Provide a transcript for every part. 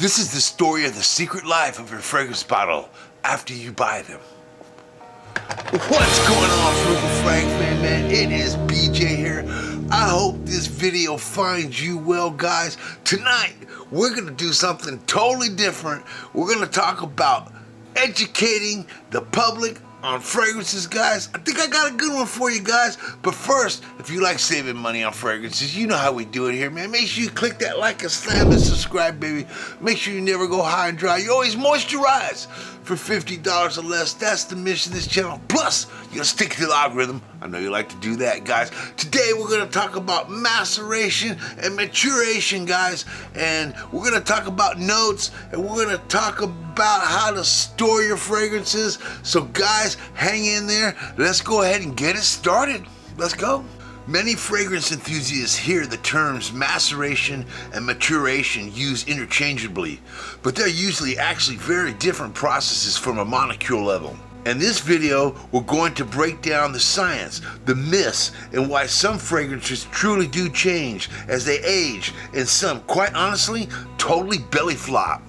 This is the story of the secret life of your fragrance bottle after you buy them. What's going on, Frugal Frags man? It is BJ here. I hope this video finds you well, guys. Tonight, we're gonna do something totally different. We're gonna talk about educating the public on fragrances, guys. I think I got a good one for you guys. But first, if you like saving money on fragrances, you know how we do it here, man. Make sure you click that like and slam and subscribe, baby. Make sure you never go high and dry. You always moisturize for $50 or less. That's the mission of this channel. Plus, you gotta stick to the algorithm. I know you like to do that, guys. Today, we're gonna talk about maceration and maturation, guys. And we're gonna talk about notes, and we're gonna talk about how to store your fragrances. So guys, hang in there. Let's go ahead and get it started. Let's go. Many fragrance enthusiasts hear the terms maceration and maturation used interchangeably, but they're usually actually very different processes from a molecule level. In this video, we're going to break down the science, the myths, and why some fragrances truly do change as they age, and some, quite honestly, totally belly flop.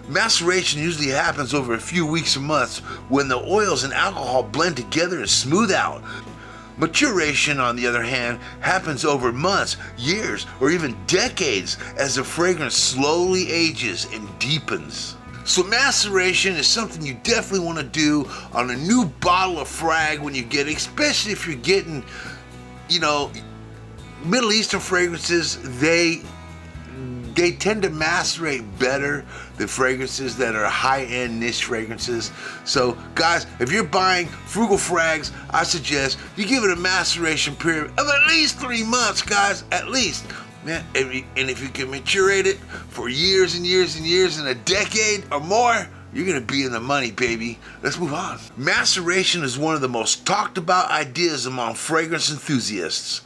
Maceration usually happens over a few weeks or months when the oils and alcohol blend together and smooth out. Maturation, on the other hand, happens over months, years, or even decades as the fragrance slowly ages and deepens. So maceration is something you definitely want to do on a new bottle of Frag when you get it, especially if you're getting, Middle Eastern fragrances, they tend to macerate better than fragrances that are high-end niche fragrances. So guys, if you're buying Frugal Frags, I suggest you give it a maceration period of at least 3 months, guys, at least. Man, and if you can maturate it for years and years and years and a decade or more, you're gonna be in the money, baby. Let's move on. Maceration is one of the most talked about ideas among fragrance enthusiasts.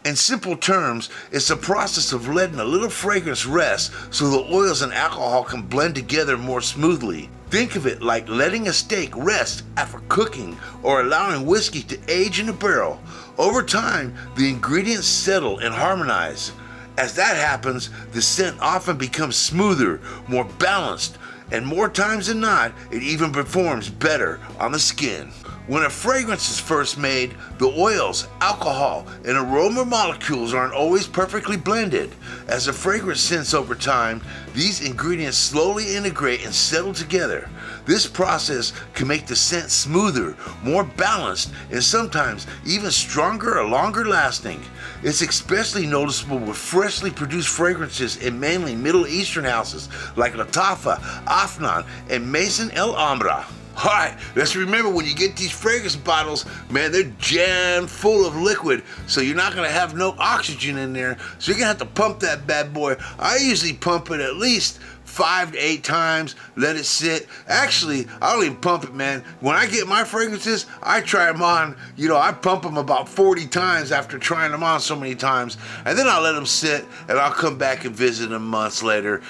In simple terms, it's a process of letting a little fragrance rest so the oils and alcohol can blend together more smoothly. Think of it like letting a steak rest after cooking or allowing whiskey to age in a barrel. Over time, the ingredients settle and harmonize. As that happens, the scent often becomes smoother, more balanced, and more times than not, it even performs better on the skin. When a fragrance is first made, the oils, alcohol, and aroma molecules aren't always perfectly blended. As the fragrance scents over time, these ingredients slowly integrate and settle together. This process can make the scent smoother, more balanced, and sometimes even stronger or longer lasting. It's especially noticeable with freshly produced fragrances in mainly Middle Eastern houses like Latafa, Afnan, and Mason El Amra. Alright, let's remember when you get these fragrance bottles, man, they're jammed full of liquid, so you're not going to have no oxygen in there, so you're going to have to pump that bad boy. I usually pump it at least 5 to 8 times, let it sit. Actually, I don't even pump it, man. When I get my fragrances, I try them on, I pump them about 40 times after trying them on so many times, and then I'll let them sit, and I'll come back and visit them months later,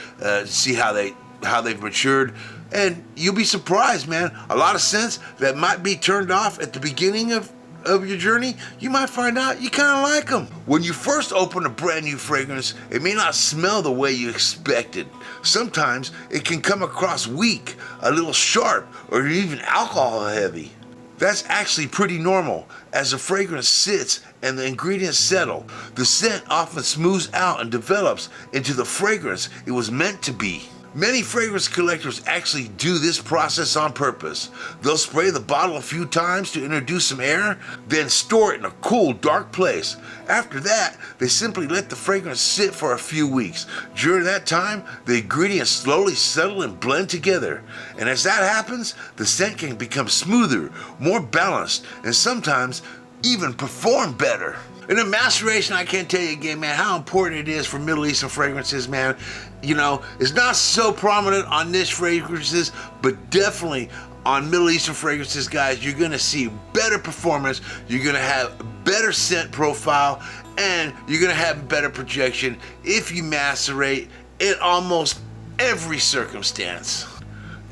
see how they've matured. And you'll be surprised, man. A lot of scents that might be turned off at the beginning of your journey, you might find out you kind of like them. When you first open a brand new fragrance, it may not smell the way you expected. Sometimes it can come across weak, a little sharp, or even alcohol heavy. That's actually pretty normal. As the fragrance sits and the ingredients settle, the scent often smooths out and develops into the fragrance it was meant to be. Many fragrance collectors actually do this process on purpose. They'll spray the bottle a few times to introduce some air, then store it in a cool, dark place. After that, they simply let the fragrance sit for a few weeks. During that time, the ingredients slowly settle and blend together. And as that happens, the scent can become smoother, more balanced, and sometimes even perform better. And in maceration, I can't tell you again, man, how important it is for Middle Eastern fragrances, man. It's not so prominent on niche fragrances, but definitely on Middle Eastern fragrances, guys, you're gonna see better performance, you're gonna have better scent profile, and you're gonna have better projection if you macerate in almost every circumstance.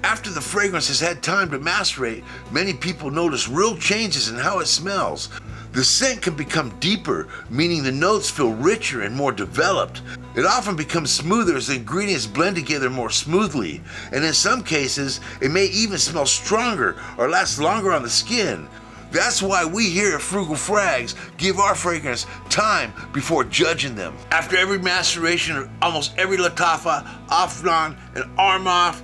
After the fragrance has had time to macerate, many people notice real changes in how it smells. The scent can become deeper, meaning the notes feel richer and more developed. It often becomes smoother as the ingredients blend together more smoothly, and in some cases, it may even smell stronger or last longer on the skin. That's why we here at Frugal Frags give our fragrance time before judging them. After every maceration, almost every Latafa, Afnan, and Armaf,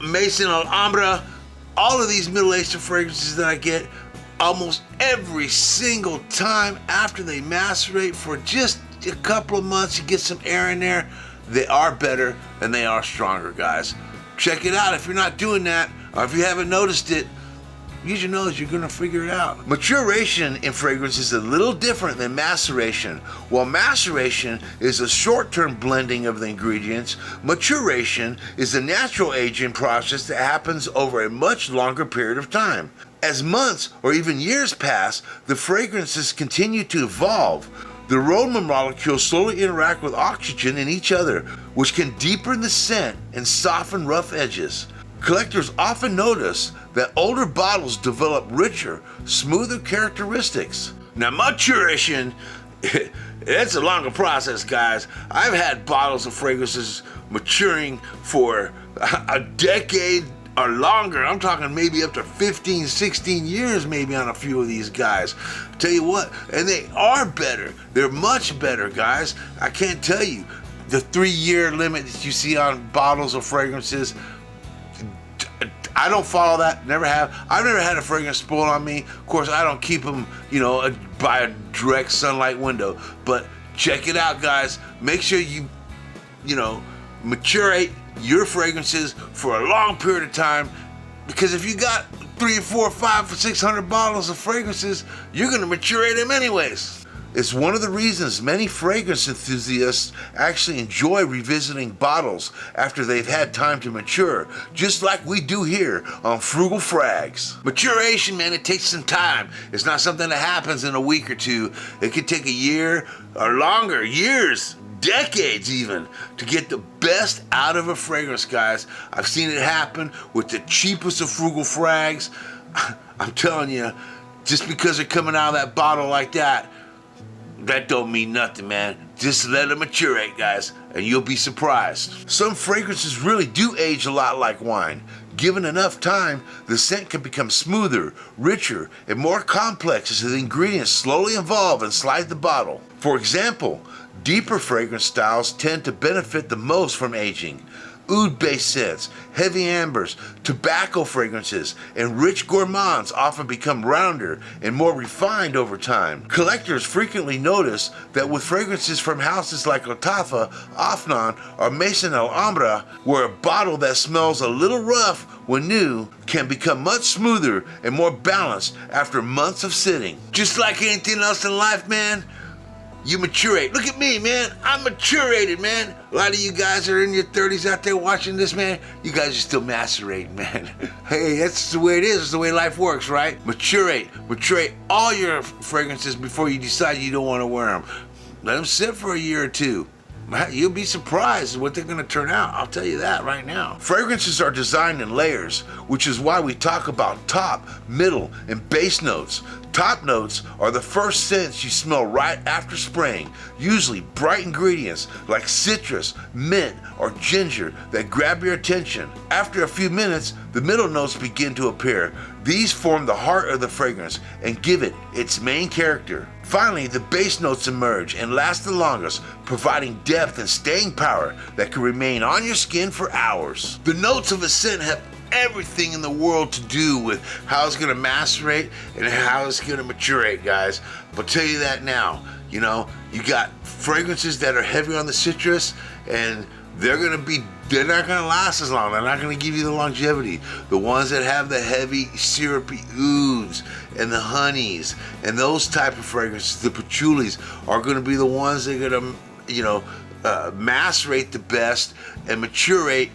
Mason Alhambra, all of these Middle Eastern fragrances that I get, almost every single time after they macerate for just a couple of months, you get some air in there, they are better and they are stronger, guys. Check it out if you're not doing that, or if you haven't noticed it. Use your nose, you're gonna figure it out. Maturation in fragrance is a little different than maceration. While maceration is a short-term blending of the ingredients, maturation is a natural aging process that happens over a much longer period of time. As months or even years pass, the fragrances continue to evolve. The aroma molecules slowly interact with oxygen in each other, which can deepen the scent and soften rough edges. Collectors often notice that older bottles develop richer, smoother characteristics. Now, maturation, it's a longer process, guys. I've had bottles of fragrances maturing for a decade or longer. I'm talking maybe up to 15, 16 years maybe on a few of these guys. Tell you what, and they are better. They're much better, guys. I can't tell you. The 3-year limit that you see on bottles of fragrances, I don't follow that, never have. I've never had a fragrance spoil on me. Of course, I don't keep them, by a direct sunlight window. But check it out, guys. Make sure you maturate your fragrances for a long period of time. Because if you got 3, 4, 5, 600 bottles of fragrances, you're gonna maturate them anyways. It's one of the reasons many fragrance enthusiasts actually enjoy revisiting bottles after they've had time to mature, just like we do here on Frugal Frags. Maturation, man, it takes some time. It's not something that happens in a week or two. It could take a year or longer, years, decades even, to get the best out of a fragrance, guys. I've seen it happen with the cheapest of Frugal Frags. I'm telling you, just because they're coming out of that bottle like that don't mean nothing, man. Just let them maturate, guys, and you'll be surprised. Some fragrances really do age a lot like wine. Given enough time, the scent can become smoother, richer, and more complex as the ingredients slowly evolve and slide the bottle. For example, deeper fragrance styles tend to benefit the most from aging. Oud-based scents, heavy ambers, tobacco fragrances, and rich gourmands often become rounder and more refined over time. Collectors frequently notice that with fragrances from houses like Latafa, Afnan, or Mason Alhambra, where a bottle that smells a little rough when new can become much smoother and more balanced after months of sitting. Just like anything else in life, man, you maturate. Look at me, man. I'm maturated, man. A lot of you guys are in your 30s out there watching this, man. You guys are still macerating, man. Hey, that's the way it is. It's the way life works, right? Maturate. Maturate all your fragrances before you decide you don't want to wear them. Let them sit for a year or two. You'll be surprised what they're going to turn out. I'll tell you that right now. Fragrances are designed in layers, which is why we talk about top, middle, and base notes. Top notes are the first scents you smell right after spraying, usually bright ingredients like citrus, mint, or ginger that grab your attention. After a few minutes, the middle notes begin to appear. These form the heart of the fragrance and give it its main character. Finally, the base notes emerge and last the longest, providing depth and staying power that can remain on your skin for hours. The notes of a scent have everything in the world to do with how it's gonna macerate and how it's gonna maturate, guys. But I'll tell you that now. You got fragrances that are heavy on the citrus, and they're not gonna last as long. They're not gonna give you the longevity. The ones that have the heavy syrupy ouds and the honeys and those type of fragrances, the patchoulis, are gonna be the ones that are gonna macerate the best and maturate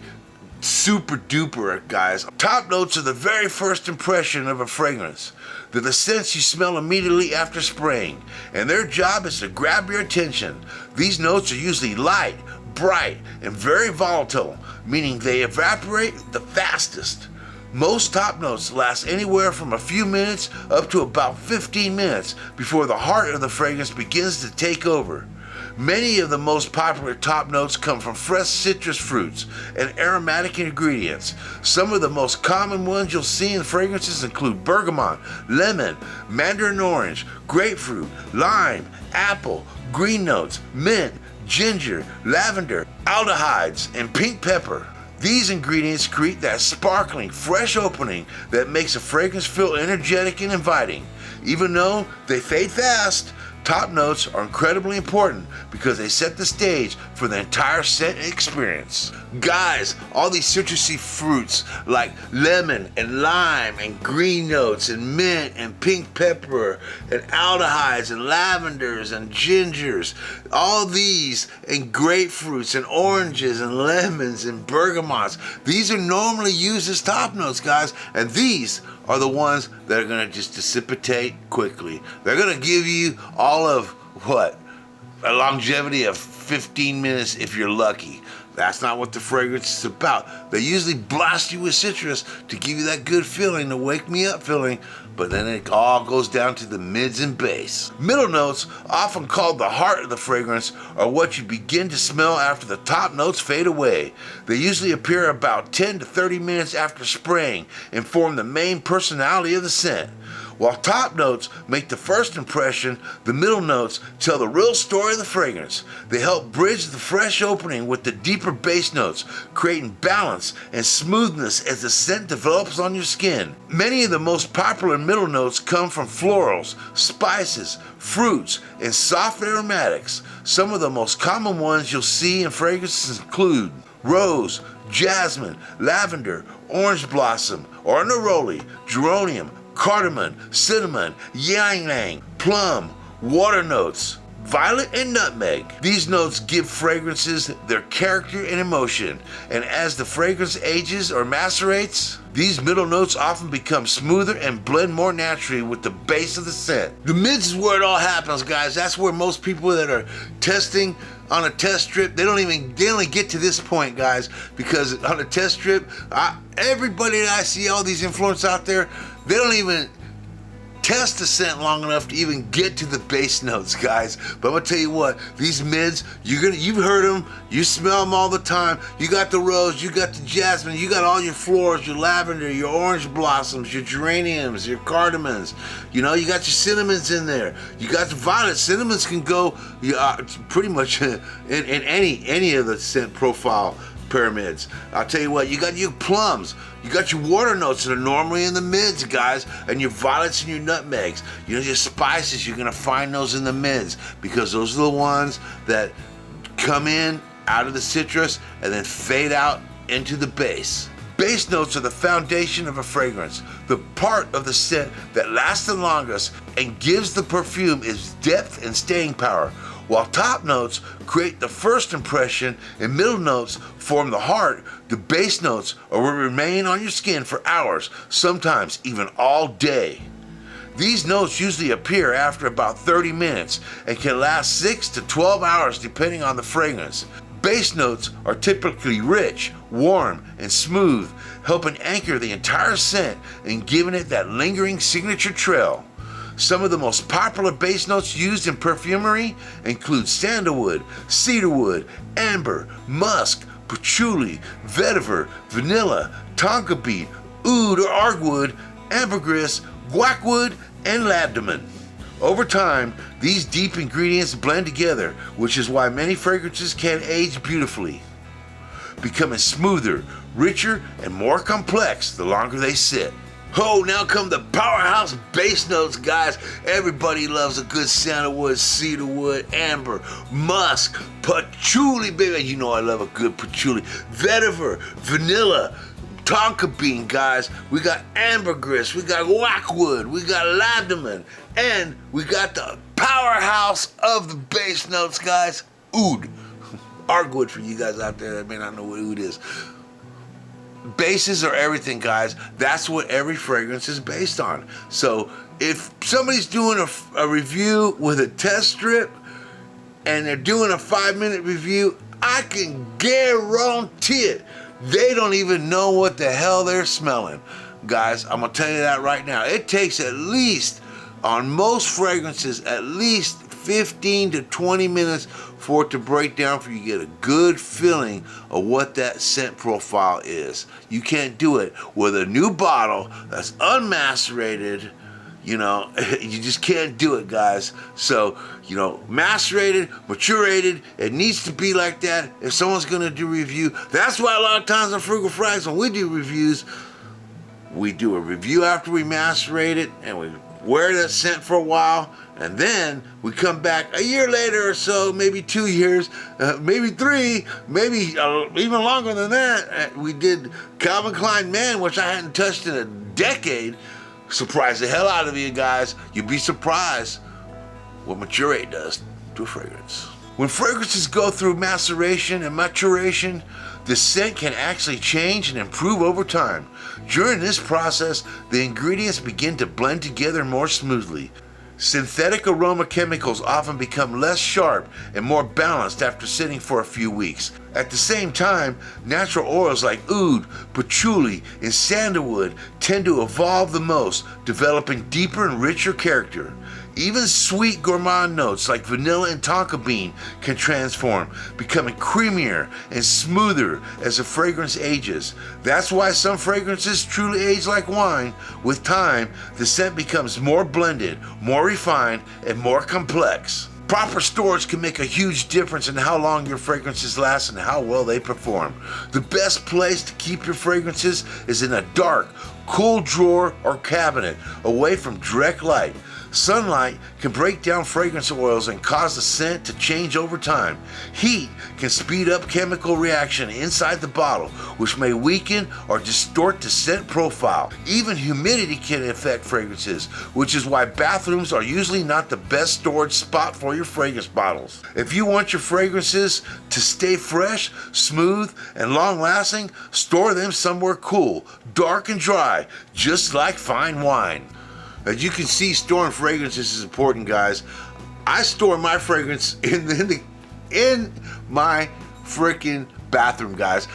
super duper, guys. Top notes are the very first impression of a fragrance. They're the scents you smell immediately after spraying, and their job is to grab your attention. These notes are usually light, bright, and very volatile, meaning they evaporate the fastest. Most top notes last anywhere from a few minutes up to about 15 minutes before the heart of the fragrance begins to take over. Many of the most popular top notes come from fresh citrus fruits and aromatic ingredients. Some of the most common ones you'll see in fragrances include bergamot, lemon, mandarin orange, grapefruit, lime, apple, green notes, mint, ginger, lavender, aldehydes, and pink pepper. These ingredients create that sparkling, fresh opening that makes a fragrance feel energetic and inviting. Even though they fade fast, top notes are incredibly important because they set the stage for the entire scent experience. Guys, all these citrusy fruits like lemon and lime and green notes and mint and pink pepper and aldehydes and lavenders and gingers, all these and grapefruits and oranges and lemons and bergamots, these are normally used as top notes, guys, and these are the ones that are gonna just dissipate quickly. They're gonna give you all of what? A longevity of 15 minutes if you're lucky. That's not what the fragrance is about. They usually blast you with citrus to give you that good feeling, the wake me up feeling, but then it all goes down to the mids and base. Middle notes, often called the heart of the fragrance, are what you begin to smell after the top notes fade away. They usually appear about 10 to 30 minutes after spraying and form the main personality of the scent. While top notes make the first impression, the middle notes tell the real story of the fragrance. They help bridge the fresh opening with the deeper base notes, creating balance and smoothness as the scent develops on your skin. Many of the most popular middle notes come from florals, spices, fruits, and soft aromatics. Some of the most common ones you'll see in fragrances include rose, jasmine, lavender, orange blossom, or neroli, geranium, cardamom, cinnamon, ylang-ylang, plum, water notes, violet, and nutmeg. These notes give fragrances their character and emotion, and as the fragrance ages or macerates, these middle notes often become smoother and blend more naturally with the base of the scent. The mids is where it all happens, guys. That's where most people that are testing on a test strip, they only get to this point, guys, because on a test strip, everybody that I see, all these influencers out there, they don't even test the scent long enough to even get to the base notes, guys. But I'm gonna tell you what, these mids, you've heard them, you smell them all the time. You got the rose, you got the jasmine, you got all your florals, your lavender, your orange blossoms, your geraniums, your cardamoms. You know, you got your cinnamons in there. You got the violet. Cinnamons can go pretty much in any of the scent profile pyramids. I'll tell you what, you got your plums, you got your water notes that are normally in the mids, guys, and your violets and your nutmegs. You know, your spices, you're gonna find those in the mids because those are the ones that come in out of the citrus and then fade out into the base. Base notes are the foundation of a fragrance, the part of the scent that lasts the longest and gives the perfume its depth and staying power. While top notes create the first impression and middle notes form the heart, the base notes are what remain on your skin for hours, sometimes even all day. These notes usually appear after about 30 minutes and can last 6 to 12 hours depending on the fragrance. Base notes are typically rich, warm, and smooth, helping anchor the entire scent and giving it that lingering signature trail. Some of the most popular base notes used in perfumery include sandalwood, cedarwood, amber, musk, patchouli, vetiver, vanilla, tonka bean, oud or arguwood, ambergris, guacwood, and labdaman. Over time, these deep ingredients blend together, which is why many fragrances can age beautifully, becoming smoother, richer, and more complex the longer they sit. Oh, now come the powerhouse base notes, guys. Everybody loves a good sandalwood, cedarwood, amber, musk, patchouli, baby. You know I love a good patchouli. Vetiver, vanilla, tonka bean, guys. We got ambergris, we got guacwood, we got labdaman, and we got the powerhouse of the base notes, guys, oud. Arguwood for you guys out there that may not know what oud is. Bases are everything, guys. That's what every fragrance is based on. So if somebody's doing a review with a test strip and they're doing a 5-minute review, I can guarantee it, they don't even know what the hell they're smelling. guys, I'm gonna tell you that right now. It takes at least, on most fragrances, at least 15 to 20 minutes for it to break down, for you to get a good feeling of what that scent profile is. You can't do it with a new bottle that's unmacerated. You know, you just can't do it, guys. So, you know, macerated, maturated, it needs to be like that if someone's gonna do a review. That's why a lot of times on Frugal Frags, when we do reviews, we do a review after we macerate it, and we wear that scent for a while, and then we come back a year later or so, maybe 2 years, maybe 3, maybe even longer than that. We did calvinKlein Men, which I hadn't touched in a decade. Surprise the hell out of you guys. You'd be surprised what maturate does to a fragrance. When fragrances go through maceration and maturation, the scent can actually change and improve over time. During this process, the ingredients begin to blend together more smoothly. Synthetic aroma chemicals often become less sharp and more balanced after sitting for a few weeks. At the same time, natural oils like oud, patchouli, and sandalwood tend to evolve the most, developing deeper and richer character. Even sweet gourmand notes like vanilla and tonka bean can transform, becoming creamier and smoother as the fragrance ages. That's why some fragrances truly age like wine. With time, the scent becomes more blended, more refined, and more complex. Proper storage can make a huge difference in how long your fragrances last and how well they perform. The best place to keep your fragrances is in a dark, cool drawer or cabinet, away from direct light. Sunlight can break down fragrance oils and cause the scent to change over time. Heat can speed up chemical reaction inside the bottle, which may weaken or distort the scent profile. Even humidity can affect fragrances, which is why bathrooms are usually not the best storage spot for your fragrance bottles. If you want your fragrances to stay fresh, smooth, and long-lasting, store them somewhere cool, dark, and dry, just like fine wine. As you can see, storing fragrances is important, guys. I store my fragrance in my freaking bathroom, guys.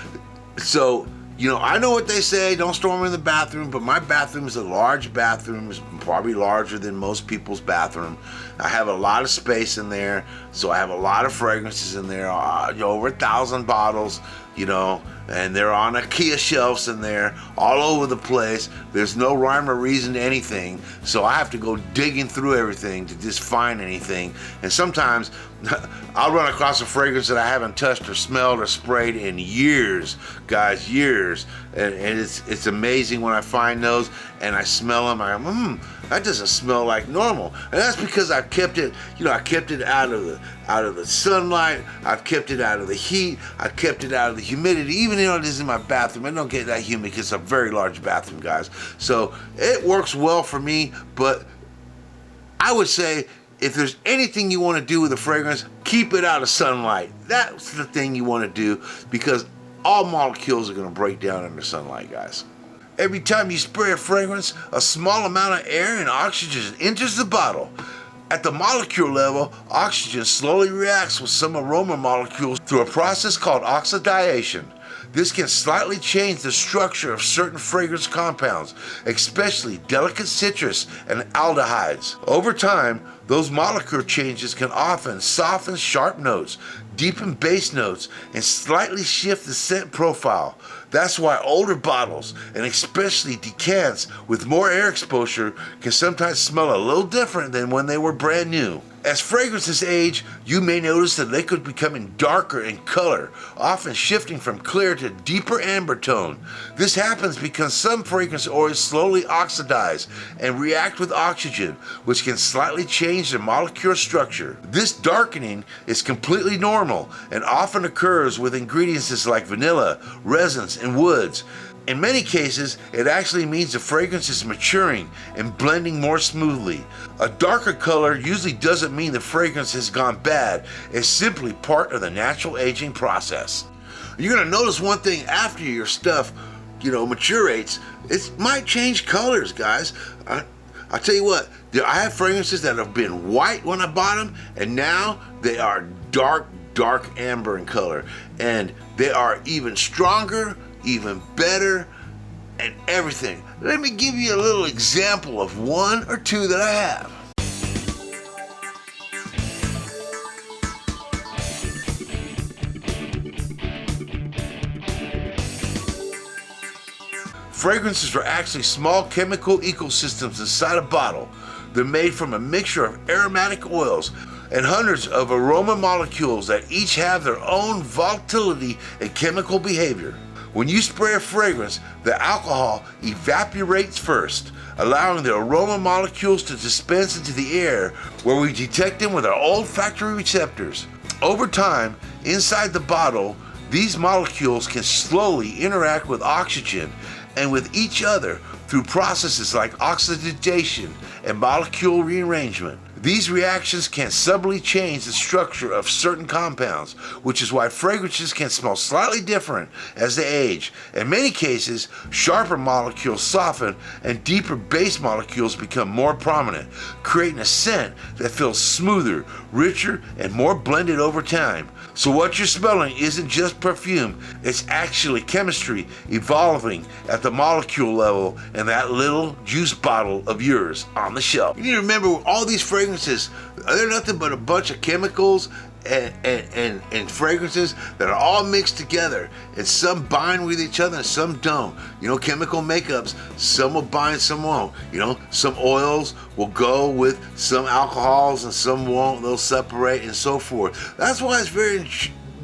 So, you know, I know what they say, don't store them in the bathroom, but my bathroom is a large bathroom. It's probably larger than most people's bathroom. I have a lot of space in there, so I have a lot of fragrances in there, over 1,000 bottles, you know, and they're on IKEA shelves in there, all over the place. There's no rhyme or reason to anything, so I have to go digging through everything to just find anything. And sometimes I'll run across a fragrance that I haven't touched or smelled or sprayed in years, guys, years. And it's amazing when I find those and I smell them. I go, that doesn't smell like normal. And that's because I've kept it, you know, I kept it out of the sunlight. I've kept it out of the heat. I've kept it out of the humidity. Even though it is in my bathroom, I don't get that humid because it's a very large bathroom, guys. So it works well for me, but I would say if there's anything you want to do with a fragrance, keep it out of sunlight. That's the thing you want to do, because all molecules are going to break down under sunlight, guys. Every time you spray a fragrance, a small amount of air and oxygen enters the bottle. At the molecule level, oxygen slowly reacts with some aroma molecules through a process called oxidation. This can slightly change the structure of certain fragrance compounds, especially delicate citrus and aldehydes. Over time, those molecule changes can often soften sharp notes, deepen base notes, and slightly shift the scent profile. That's why older bottles, and especially decants with more air exposure, can sometimes smell a little different than when they were brand new. As fragrances age, you may notice the liquid becoming darker in color, often shifting from clear to deeper amber tone. This happens because some fragrance oils slowly oxidize and react with oxygen, which can slightly change the molecular structure. This darkening is completely normal and often occurs with ingredients like vanilla, resins, and woods. In many cases, it actually means the fragrance is maturing and blending more smoothly. A darker color usually doesn't mean the fragrance has gone bad. It's simply part of the natural aging process. You're gonna notice one thing after your stuff, maturates. It might change colors, guys. I'll tell you what, I have fragrances that have been white when I bought them, and now they are dark amber in color. And they are even stronger, even better, and everything. Let me give you a little example of one or two that I have. Fragrances are actually small chemical ecosystems inside a bottle. They're made from a mixture of aromatic oils and hundreds of aroma molecules that each have their own volatility and chemical behavior. When you spray a fragrance, the alcohol evaporates first, allowing the aroma molecules to dispense into the air, where we detect them with our olfactory receptors. Over time, inside the bottle, these molecules can slowly interact with oxygen and with each other through processes like oxidation and molecule rearrangement. These reactions can subtly change the structure of certain compounds, which is why fragrances can smell slightly different as they age. In many cases, sharper molecules soften and deeper base molecules become more prominent, creating a scent that feels smoother, richer, and more blended over time. So what you're smelling isn't just perfume, it's actually chemistry evolving at the molecule level in that little juice bottle of yours on the shelf. You need to remember, all these fragrances, they're nothing but a bunch of chemicals and fragrances that are all mixed together, and some bind with each other and some don't. You know, chemical makeups, some will bind, some won't. You know, some oils will go with some alcohols and some won't. They'll separate and so forth. That's why it's very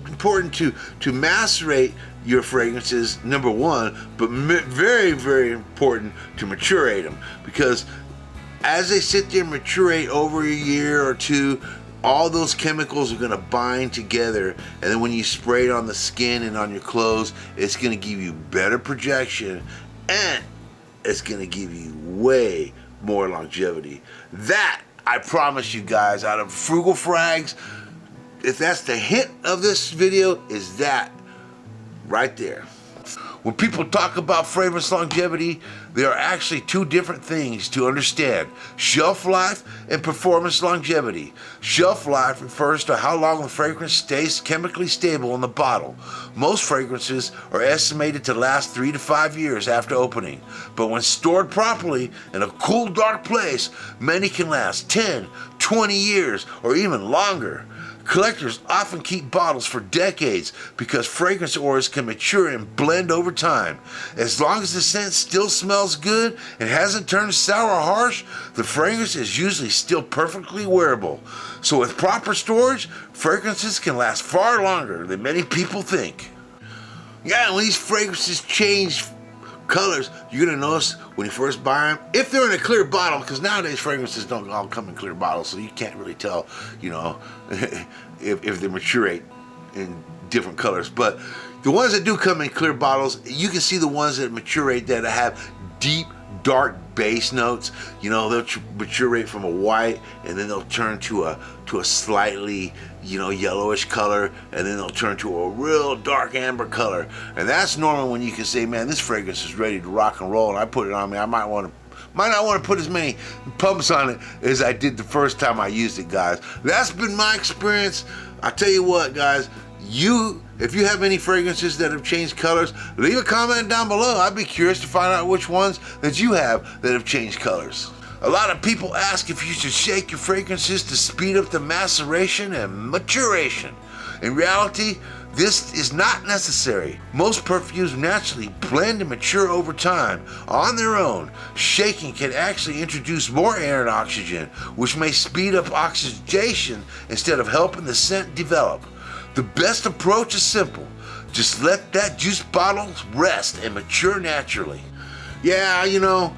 important to macerate your fragrances, number one, but very, very important to maturate them, because as they sit there and maturate over a year or two, all those chemicals are going to bind together, and then when you spray it on the skin and on your clothes, it's going to give you better projection, and it's going to give you way more longevity. That, I promise you guys, out of Frugal Frags, if that's the hint of this video, is that right there. When people talk about fragrance longevity, there are actually two different things to understand: shelf life and performance longevity. Shelf life refers to how long the fragrance stays chemically stable in the bottle. Most fragrances are estimated to last 3 to 5 years after opening, but when stored properly in a cool, dark place, many can last 10, 20 years, or even longer. Collectors often keep bottles for decades because fragrance oils can mature and blend over time. As long as the scent still smells good and hasn't turned sour or harsh, the fragrance is usually still perfectly wearable. So with proper storage, fragrances can last far longer than many people think. Yeah, when these fragrances change colors, you're gonna notice when you first buy them, if they're in a clear bottle, because nowadays fragrances don't all come in clear bottles, so you can't really tell, you know, if they maturate in different colors. But the ones that do come in clear bottles, you can see the ones that maturate that have deep, dark base notes. You know, they'll maturate from a white, and then they'll turn to a slightly, you know, yellowish color, and then they'll turn to a real dark amber color. And that's normal when you can say, man, this fragrance is ready to rock and roll, and I put it on me. I might not want to put as many pumps on it as I did the first time I used it, guys. That's been my experience. I tell you what, guys, if you have any fragrances that have changed colors, leave a comment down below. I'd be curious to find out which ones that you have that have changed colors. A lot of people ask if you should shake your fragrances to speed up the maceration and maturation. In reality, this is not necessary. Most perfumes naturally blend and mature over time on their own. Shaking can actually introduce more air and oxygen, which may speed up oxidation instead of helping the scent develop. The best approach is simple. Just let that juice bottle rest and mature naturally. Yeah, you know,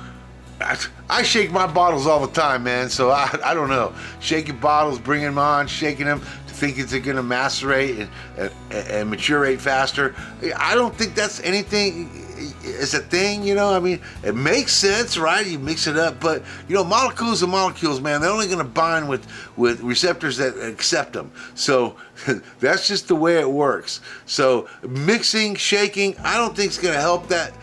I shake my bottles all the time, man, so I don't know. Shaking bottles, bringing them on, shaking them to think they're going to macerate and maturate faster. I don't think that's anything. It's a thing, you know. I mean, it makes sense, right? You mix it up, but you know, molecules are molecules, man. They're only going to bind with receptors that accept them. So That's just the way it works. So mixing, shaking, I don't think it's gonna help that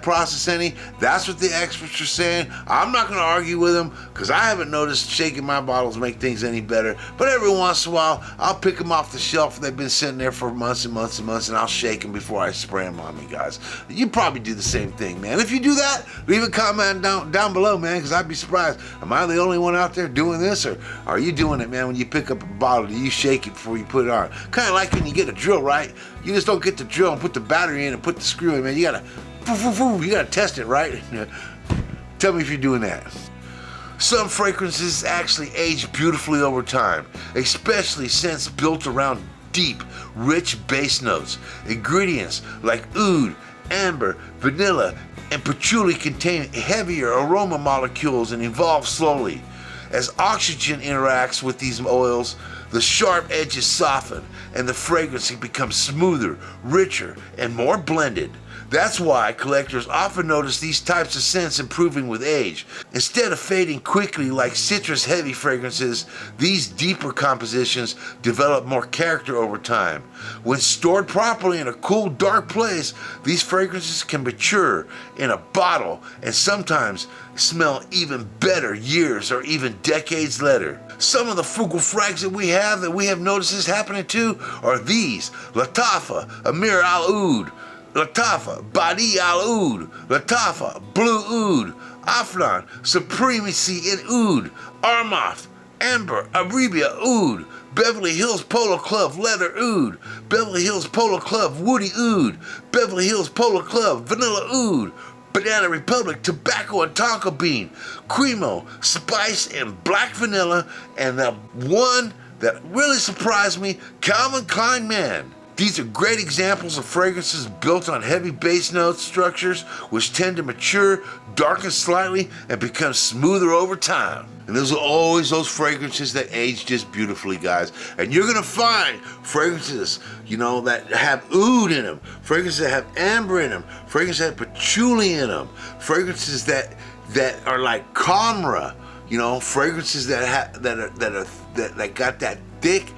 process any. That's what the experts are saying. I'm not gonna argue with them because I haven't noticed shaking my bottles make things any better. But every once in a while, I'll pick them off the shelf. They've been sitting there for months and months and months, and I'll shake them before I spray them on me, guys. You probably do the same thing, man. If you do that, leave a comment down below, man, because I'd be surprised. Am I the only one out there doing this, or are you doing it, man? When you pick up a bottle, do you shake it before you put it on? Kind of like when you get a drill, right? You just don't get the drill and put the battery in and put the screw in, man. You gotta test it, right? Tell me if you're doing that. Some fragrances actually age beautifully over time, especially scents built around deep, rich base notes. Ingredients like oud, amber, vanilla, and patchouli contain heavier aroma molecules and evolve slowly. As oxygen interacts with these oils, the sharp edges soften and the fragrance becomes smoother, richer, and more blended. That's why collectors often notice these types of scents improving with age. Instead of fading quickly like citrus-heavy fragrances, these deeper compositions develop more character over time. When stored properly in a cool, dark place, these fragrances can mature in a bottle and sometimes smell even better years or even decades later. Some of the Frugal Frags that we have noticed this happening to are these: Latafa, Amir Al Oud, Latafa, Badi Al Oud, Latafa, Blue Oud, Afnan, Supremacy in Oud, Armaf, Amber, Arabia Oud, Beverly Hills Polo Club Leather Oud, Beverly Hills Polo Club Woody Oud, Beverly Hills Polo Club Vanilla Oud, Banana Republic Tobacco and Tonka Bean, Cremo, Spice and Black Vanilla, and the one that really surprised me, CalvinKlein Man. These are great examples of fragrances built on heavy base note structures which tend to mature, darken slightly, and become smoother over time. And those are always those fragrances that age just beautifully, guys. And you're gonna find fragrances, that have oud in them, fragrances that have amber in them, fragrances that have patchouli in them, fragrances that are like camera, fragrances that got that thick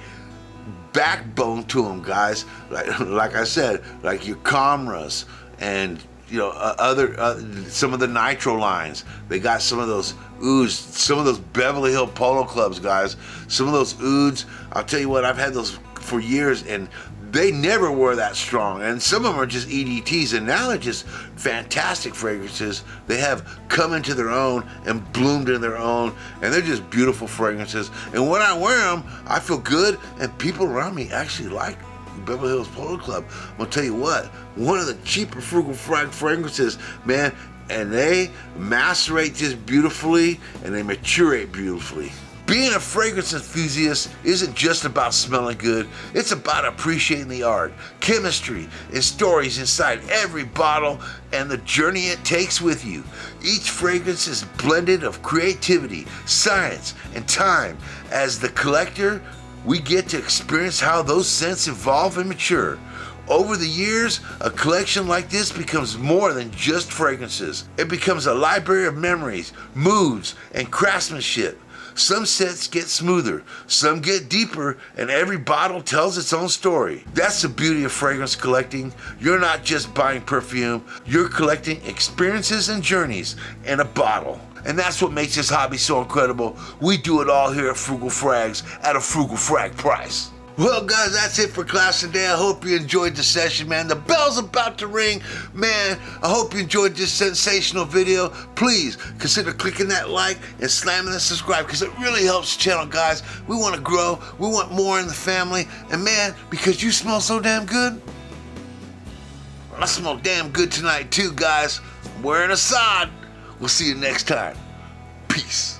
backbone to them, guys. Like I said, like your Camras and some of the Nitro lines. They got some of those ouds, some of those Beverly Hill Polo Clubs, guys. Some of those ouds. I'll tell you what, I've had those for years, and they never were that strong. And some of them are just EDTs, and now they're just fantastic fragrances. They have come into their own and bloomed in their own, and they're just beautiful fragrances. And when I wear them, I feel good, and people around me actually like Beverly Hills Polo Club. I'm gonna tell you what, one of the cheaper Frugal Frag fragrances, man, and they macerate just beautifully, and they maturate beautifully. Being a fragrance enthusiast isn't just about smelling good, it's about appreciating the art, chemistry, and stories inside every bottle and the journey it takes with you. Each fragrance is blended of creativity, science, and time. As the collector, we get to experience how those scents evolve and mature. Over the years, a collection like this becomes more than just fragrances. It becomes a library of memories, moods, and craftsmanship. Some scents get smoother, some get deeper, and every bottle tells its own story. That's the beauty of fragrance collecting. You're not just buying perfume, you're collecting experiences and journeys in a bottle. And that's what makes this hobby so incredible. We do it all here at Frugal Frags at a Frugal Frag price. Well, guys, that's it for class today. I hope you enjoyed the session, man. The bell's about to ring. Man, I hope you enjoyed this sensational video. Please consider clicking that like and slamming the subscribe, because it really helps the channel, guys. We want to grow. We want more in the family. And, man, because you smell so damn good, I smell damn good tonight, too, guys. I'm wearing a sod. We'll see you next time. Peace.